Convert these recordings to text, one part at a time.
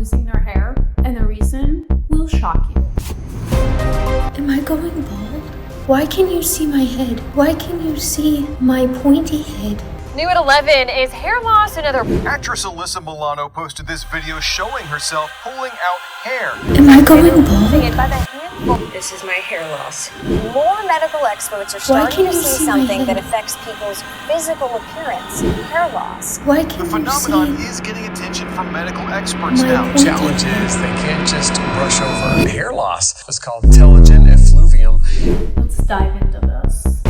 losing their hair, and the reason will shock you. Am I going bald? Why can you see my head? Why can you see my pointy head? New at 11, is hair loss another... Actress Alyssa Milano posted this video showing herself pulling out hair. Am I going bald? By the handful. This is my hair loss. More medical experts are starting to see something that affects people's physical appearance, hair loss. Why The can you phenomenon see is getting attention from medical experts my now. pointy Challenge head? is they can't just brush over hair loss. It's called telogen effluvium. Let's dive into this.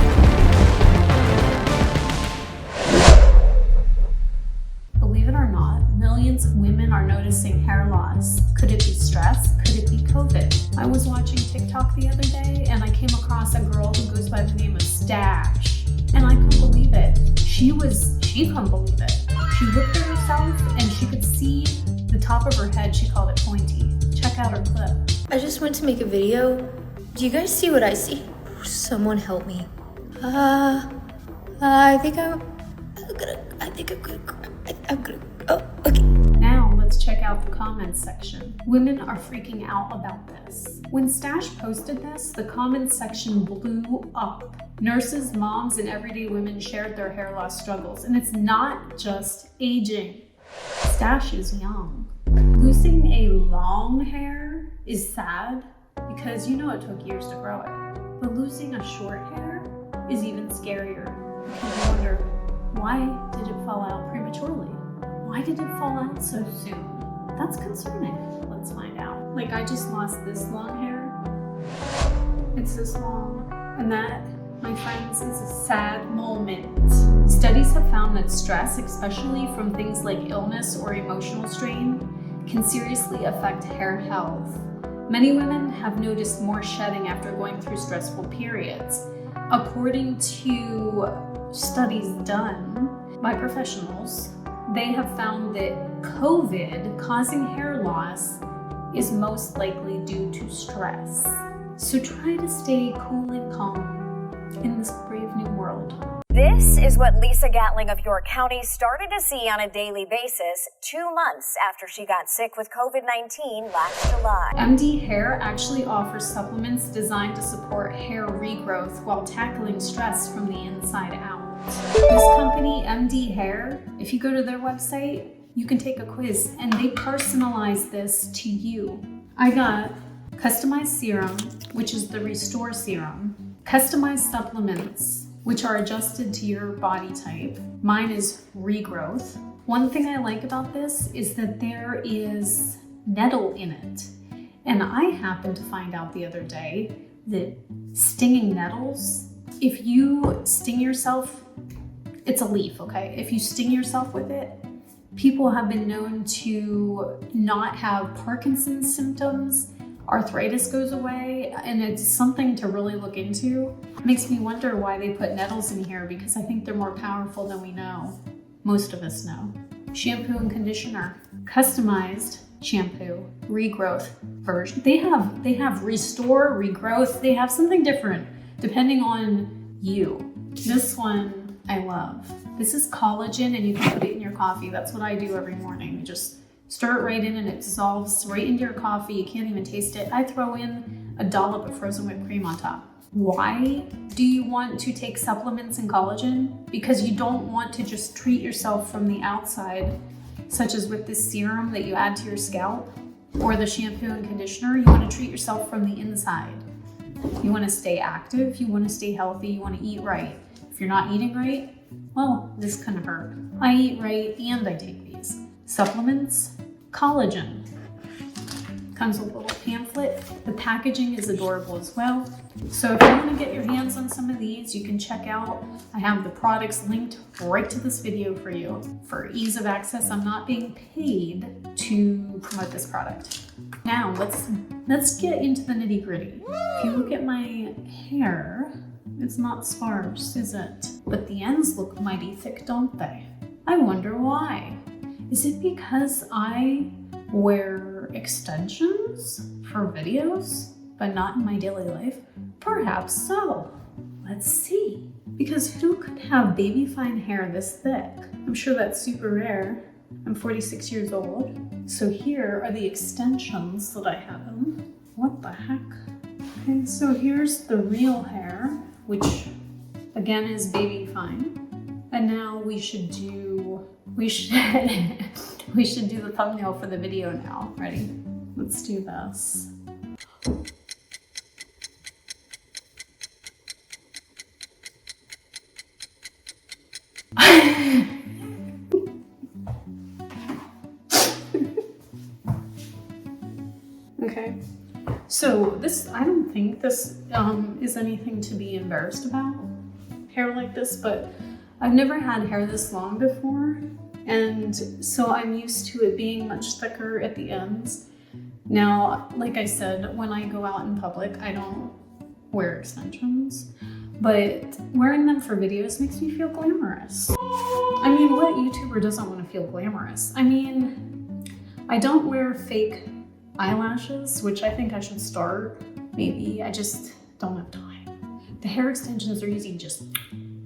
Believe it or not, millions of women are noticing hair loss. Could it be stress? Could it be COVID? I was watching TikTok the other day and I came across a girl who goes by the name of Stash. And I couldn't believe it. She couldn't believe it. She looked at herself and she could see the top of her head. She called it pointy. Check out her clip. I just went to make a video. Do you guys see what I see? Someone help me. I think I'm gonna, oh, okay. Now let's check out the comments section. Women are freaking out about this. When Stash posted this, the comments section blew up. Nurses, moms, and everyday women shared their hair loss struggles, and it's not just aging. Stash is young. Losing a long hair is sad because you know it took years to grow it. But losing a short hair is even scarier because you wonder, why did it fall out prematurely? Why did it fall out so soon? That's concerning. Let's find out. Like, I just lost this long hair. It's this long. And that, my friends, is a sad moment. Studies have found that stress, especially from things like illness or emotional strain, can seriously affect hair health. Many women have noticed more shedding after going through stressful periods. According to studies done by professionals, they have found that COVID causing hair loss is most likely due to stress. So try to stay cool and calm in this brave new world. This is what Lisa Gatling of York County started to see on a daily basis 2 months after she got sick with COVID-19 last July. MDhair actually offers supplements designed to support hair regrowth while tackling stress from the inside out. This company, MDhair, if you go to their website, you can take a quiz and they personalize this to you. I got customized serum, which is the Restore Serum, customized supplements, which are adjusted to your body type. Mine is regrowth. One thing I like about this is that there is nettle in it. And I happened to find out the other day that stinging nettles, if you sting yourself, it's a leaf, okay? If you sting yourself with it, people have been known to not have Parkinson's symptoms, arthritis goes away, and it's something to really look into. It makes me wonder why they put nettles in here because I think they're more powerful than we know. Most of us know. Shampoo and conditioner, customized shampoo, regrowth version. They have restore, regrowth, they have something different depending on you. This one I love. This is collagen and you can put it in your coffee. That's what I do every morning. You just stir it right in and it dissolves right into your coffee. You can't even taste it. I throw in a dollop of frozen whipped cream on top. Why do you want to take supplements and collagen? Because you don't want to just treat yourself from the outside, such as with this serum that you add to your scalp or the shampoo and conditioner. You want to treat yourself from the inside. You want to stay active, you want to stay healthy, you want to eat right. If you're not eating right, well, this couldn't hurt. I eat right and I take these. Supplements, collagen. Comes with a little pamphlet. The packaging is adorable as well. So if you want to get your hands on some of these, you can check out. I have the products linked right to this video for you. For ease of access, I'm not being paid to promote this product. Now let's get into the nitty gritty. If you look at my hair, it's not sparse, is it? But the ends look mighty thick, don't they? I wonder why. Is it because I wear extensions for videos, but not in my daily life? Perhaps so. Let's see. Because who could have baby fine hair this thick? I'm sure that's super rare. I'm 46 years old. So here are the extensions that I have in. What the heck? Okay, so here's the real hair, which again is baby fine. And now we should do the thumbnail for the video now. Ready? Let's do this. Okay, so this, I don't think this is anything to be embarrassed about, hair like this, but I've never had hair this long before, and so I'm used to it being much thicker at the ends. Now, like I said, when I go out in public, I don't wear extensions, but wearing them for videos makes me feel glamorous. I mean, what YouTuber doesn't want to feel glamorous? I mean, I don't wear fake eyelashes, which I think I should start. Maybe, I just don't have time. The hair extensions are easy, just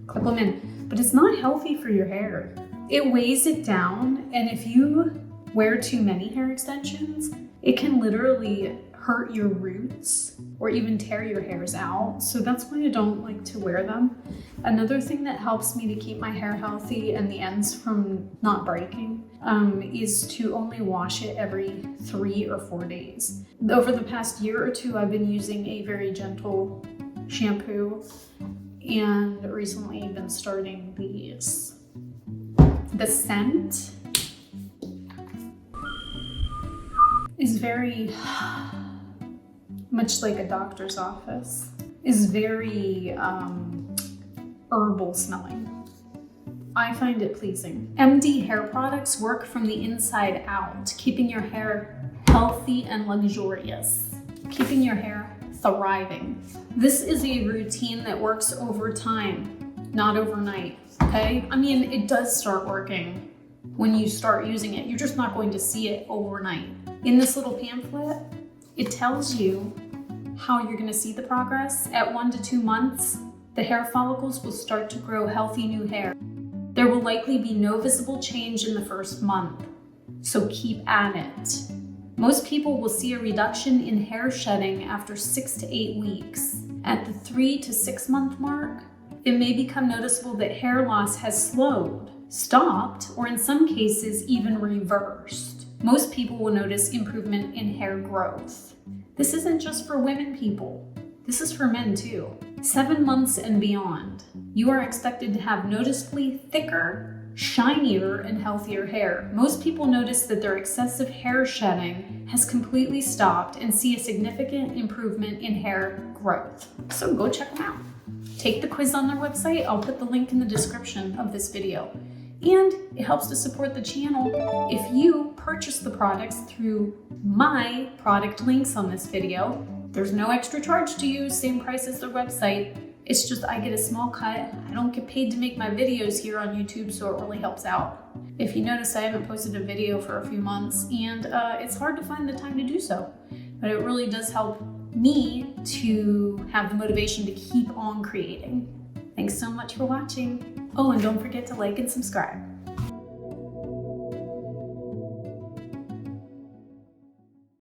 clip them in, but it's not healthy for your hair. It weighs it down, and if you wear too many hair extensions, it can literally hurt your roots or even tear your hairs out. So that's why I don't like to wear them. Another thing that helps me to keep my hair healthy and the ends from not breaking is to only wash it every 3 or 4 days. Over the past year or two, I've been using a very gentle shampoo, and recently I've been starting these. The scent is very much like a doctor's office, is very herbal smelling. I find it pleasing. MD hair products work from the inside out, keeping your hair healthy and luxurious, keeping your hair thriving. This is a routine that works over time, not overnight, okay? I mean, it does start working when you start using it. You're just not going to see it overnight. In this little pamphlet, it tells you how you're going to see the progress. At 1 to 2 months, the hair follicles will start to grow healthy new hair. There will likely be no visible change in the first month, so keep at it. Most people will see a reduction in hair shedding after 6 to 8 weeks. At the 3 to 6 month mark, it may become noticeable that hair loss has slowed, stopped, or in some cases even reversed. Most people will notice improvement in hair growth. This isn't just for women people. This is for men too. 7 months and beyond, you are expected to have noticeably thicker, shinier, and healthier hair. Most people notice that their excessive hair shedding has completely stopped and see a significant improvement in hair growth. So go check them out. Take the quiz on their website. I'll put the link in the description of this video. And it helps to support the channel if you purchase the products through my product links on this video. There's no extra charge to you, same price as their website. It's just I get a small cut. I don't get paid to make my videos here on YouTube, so it really helps out. If you notice, I haven't posted a video for a few months, and it's hard to find the time to do so. But it really does help me to have the motivation to keep on creating. Thanks so much for watching. Oh, and don't forget to like and subscribe.